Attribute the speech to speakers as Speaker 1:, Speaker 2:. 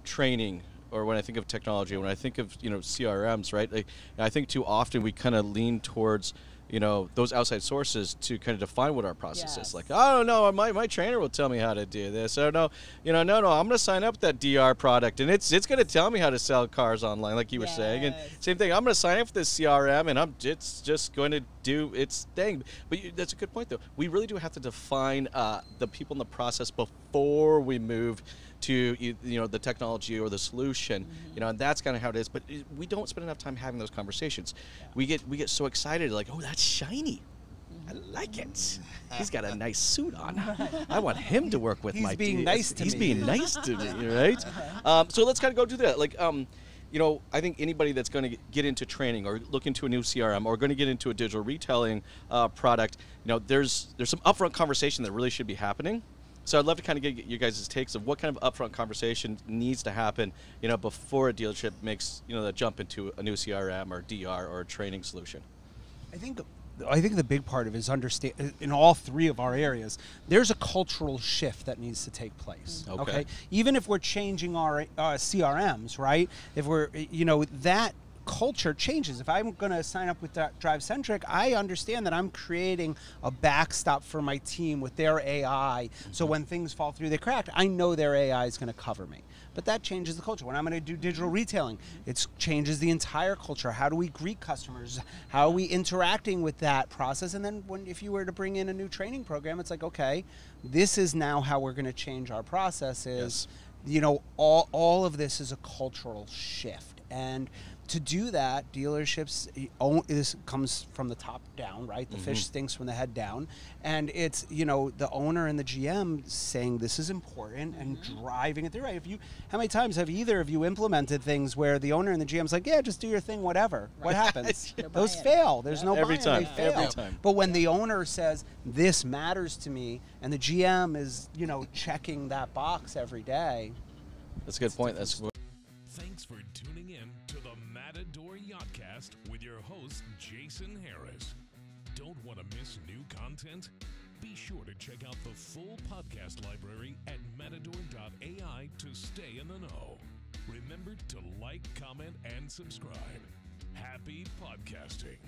Speaker 1: training, or when I think of technology, when I think of CRMs, right? Like, I think too often we kind of lean towards those outside sources to kind of define what our process is. Like, I don't know, my trainer will tell me how to do this. Or no, I'm going to sign up with that DR product, and it's going to tell me how to sell cars online, like you were saying. And same thing, I'm going to sign up for this CRM, and it's just going to do its thing. But that's a good point, though. We really do have to define the people in the process before we move to the technology or the solution, and that's kind of how it is. But we don't spend enough time having those conversations. We get so excited, like, oh, that's shiny. I like it. He's got a nice suit on. I want him to work with my team. He's being nice to me, right? So let's kind of go do that. Like, I think anybody that's going to get into training or look into a new CRM or going to get into a digital retailing product, there's some upfront conversation that really should be happening. So I'd love to kind of get you guys' takes of what kind of upfront conversation needs to happen, before a dealership makes, the jump into a new CRM or DR or a training solution.
Speaker 2: I think the big part of it is understand in all three of our areas, there's a cultural shift that needs to take place. Okay. Even if we're changing our CRMs, right? If we're, that culture changes. If I'm going to sign up with DriveCentric, I understand that I'm creating a backstop for my team with their AI. So when things fall through the crack, I know their AI is going to cover me. But that changes the culture. When I'm going to do digital retailing, it changes the entire culture. How do we greet customers? How are we interacting with that process? And then if you were to bring in a new training program, it's like, okay, this is now how we're going to change our processes. Yes. All of this is a cultural shift. And to do that, dealerships, this comes from the top down, right? The fish stinks from the head down. And it's, the owner and the GM saying this is important and driving it through. Right? How many times have either of you implemented things where the owner and the GM's like, yeah, just do your thing, whatever. Right. What happens? Those fail. There's no
Speaker 1: every
Speaker 2: buy-in.
Speaker 1: time. Every time.
Speaker 2: But when the owner says, this matters to me, and the GM is, checking that box every day.
Speaker 1: That's a good point.
Speaker 3: Thanks for tuning in to the Matador Yachtcast with your host, Jason Harris. Don't want to miss new content? Be sure to check out the full podcast library at matador.ai to stay in the know. Remember to like, comment, and subscribe. Happy podcasting.